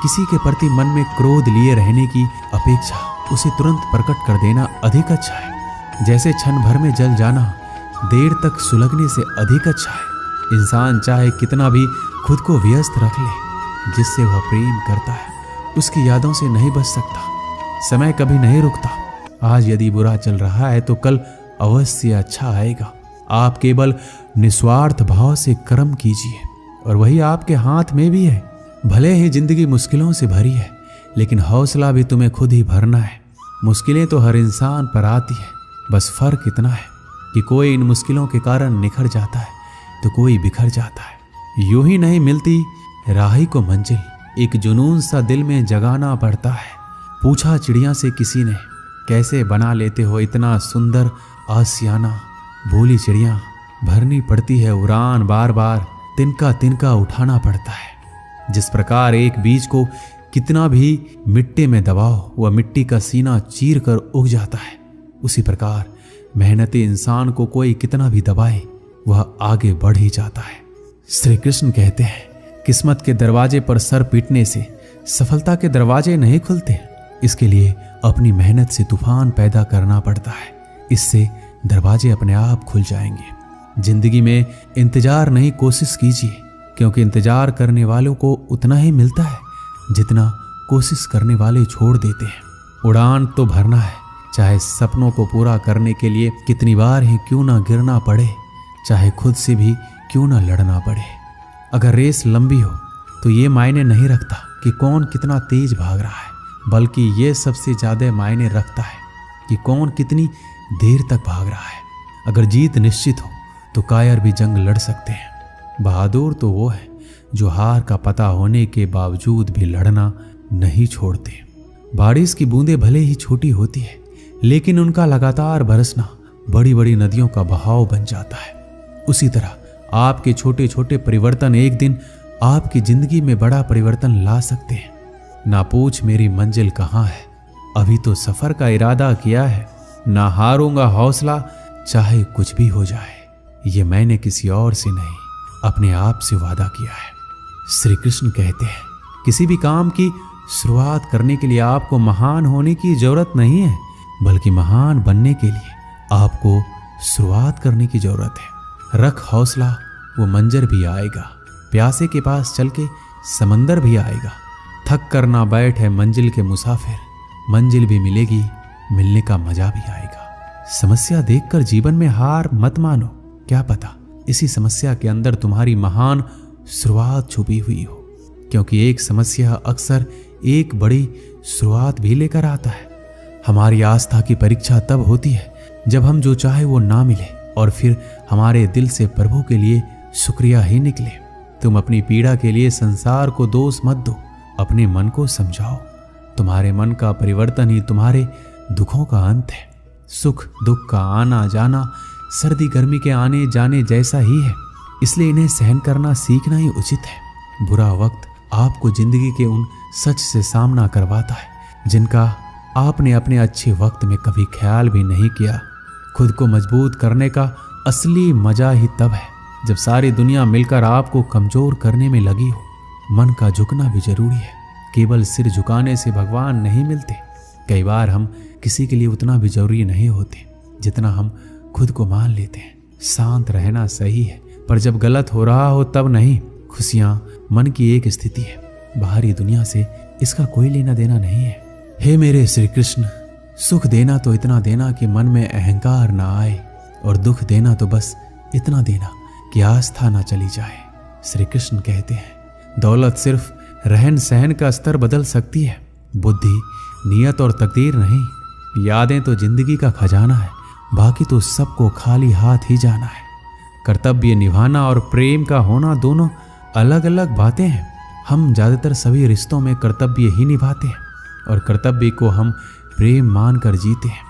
किसी के प्रति मन में क्रोध लिए रहने की अपेक्षा उसे तुरंत प्रकट कर देना अधिक अच्छा है। जैसे क्षण भर में जल जाना देर तक सुलगने से अधिक अच्छा है। इंसान चाहे कितना भी खुद को व्यस्त रख ले, जिससे वह प्रेम करता है उसकी यादों से नहीं बच सकता। समय कभी नहीं रुकता। आज यदि बुरा चल रहा है तो कल अवश्य अच्छा आएगा। आप केवल निस्वार्थ भाव से कर्म कीजिए और वही आपके हाथ में भी है। भले ही जिंदगी मुश्किलों से भरी है, लेकिन हौसला भी तुम्हें खुद ही भरना है। मुश्किलें तो हर इंसान पर आती है, बस फर्क इतना है कि कोई इन मुश्किलों के कारण निखर जाता है तो कोई बिखर जाता है। यूं ही नहीं मिलती राही को मंजिल, एक जुनून सा दिल में जगाना पड़ता है। पूछा चिड़िया से किसी ने, कैसे बना लेते हो इतना सुंदर आसियाना। बोली चिड़िया, भरनी पड़ती है उड़ान, बार बार तिनका तिनका उठाना पड़ता है। जिस प्रकार एक बीज को कितना भी मिट्टी में दबाओ वह मिट्टी का सीना चीर कर उग जाता है, उसी प्रकार मेहनती इंसान को कोई कितना भी दबाए वह आगे बढ़ ही जाता है। श्री कृष्ण कहते हैं, किस्मत के दरवाजे पर सर पीटने से सफलता के दरवाजे नहीं खुलते। इसके लिए अपनी मेहनत से तूफान पैदा करना पड़ता है, इससे दरवाजे अपने आप खुल जाएंगे। जिंदगी में इंतजार नहीं, कोशिश कीजिए, क्योंकि इंतजार करने वालों को उतना ही मिलता है जितना कोशिश करने वाले छोड़ देते हैं। उड़ान तो भरना है, चाहे सपनों को पूरा करने के लिए कितनी बार ही क्यों ना गिरना पड़े, चाहे खुद से भी क्यों ना लड़ना पड़े। अगर रेस लंबी हो तो ये मायने नहीं रखता कि कौन कितना तेज भाग रहा है, बल्कि ये सबसे ज्यादा मायने रखता है कि कौन कितनी देर तक भाग रहा है। अगर जीत निश्चित हो तो कायर भी जंग लड़ सकते हैं। बहादुर तो वो है जो हार का पता होने के बावजूद भी लड़ना नहीं छोड़ते। बारिश की बूंदें भले ही छोटी होती है, लेकिन उनका लगातार बरसना बड़ी बड़ी नदियों का बहाव बन जाता है। उसी तरह आपके छोटे छोटे परिवर्तन एक दिन आपकी जिंदगी में बड़ा परिवर्तन ला सकते हैं। ना पूछ मेरी मंजिल कहाँ है, अभी तो सफर का इरादा किया है। ना हारूंगा हौसला, चाहे कुछ भी हो जाए। ये मैंने किसी और से नहीं, अपने आप से वादा किया है। श्री कृष्ण कहते हैं, किसी भी काम की शुरुआत करने के लिए आपको महान होने की जरूरत नहीं है, बल्कि महान बनने के लिए आपको शुरुआत करने की जरूरत है। रख हौसला, वो मंजर भी आएगा। प्यासे के पास चल के समंदर भी आएगा। थक कर ना बैठ है मंजिल के मुसाफिर, मंजिल भी मिलेगी, मिलने का मजा भी आएगा। समस्या देखकर जीवन में हार मत मानो, क्या पता इसी समस्या के अंदर तुम्हारी महान शुरुआत छुपी हुई हो, क्योंकि एक समस्या अक्सर एक बड़ी शुरुआत भी लेकर आता है। हमारी आस्था की परीक्षा तब होती है जब हम जो चाहे वो ना मिले और फिर हमारे दिल से प्रभु के लिए शुक्रिया ही निकले। तुम अपनी पीड़ा के लिए संसार को दोष मत दो, अपने मन को समझाओ। तुम्हारे मन का परिवर्तन ही तुम्हारे दुखों का अंत है। सुख दुख का आना जाना सर्दी गर्मी के आने जाने जैसा ही है, इसलिए इन्हें सहन करना सीखना ही उचित है। बुरा वक्त आपको जिंदगी के उन सच से सामना करवाता है जिनका आपने अपने अच्छे वक्त में कभी ख्याल भी नहीं किया। खुद को मजबूत करने का असली मजा ही तब है जब सारी दुनिया मिलकर आपको कमजोर करने में लगी हो। मन का झुकना भी जरूरी है, केवल सिर झुकाने से भगवान नहीं मिलते। कई बार हम किसी के लिए उतना भी जरूरी नहीं होते जितना हम खुद को मान लेते हैं। शांत रहना सही है, पर जब गलत हो रहा हो तब नहीं। खुशियां मन की एक स्थिति है, बाहरी दुनिया से इसका कोई लेना देना नहीं है। हे मेरे श्री कृष्ण, सुख देना तो इतना देना कि मन में अहंकार ना आए, और दुख देना तो बस इतना देना कि आस्था ना चली जाए। श्री कृष्ण कहते हैं, दौलत सिर्फ रहन सहन का स्तर बदल सकती है, बुद्धि नियत और तकदीर नहीं। यादें तो जिंदगी का खजाना है, बाकी तो सबको खाली हाथ ही जाना है। कर्तव्य निभाना और प्रेम का होना दोनों अलग अलग बातें हैं। हम ज्यादातर सभी रिश्तों में कर्तव्य ही निभाते हैं और कर्तव्य को हम प्रेम मानकर जीते हैं।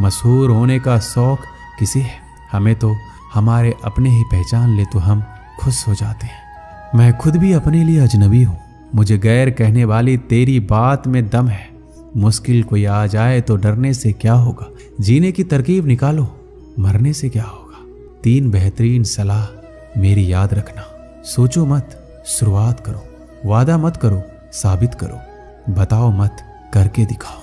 मशहूर होने का शौक किसे है? हमें तो हमारे अपने ही पहचान ले तो हम खुश हो जाते हैं। मैं खुद भी अपने लिए अजनबी हूँ, मुझे गैर कहने वाली तेरी बात में दम है। मुश्किल कोई आ जाए तो डरने से क्या होगा, जीने की तरकीब निकालो, मरने से क्या होगा। 3 बेहतरीन सलाह मेरी याद रखना। सोचो मत, शुरुआत करो। वादा मत करो, साबित करो, बताओ मत, करके दिखाओ।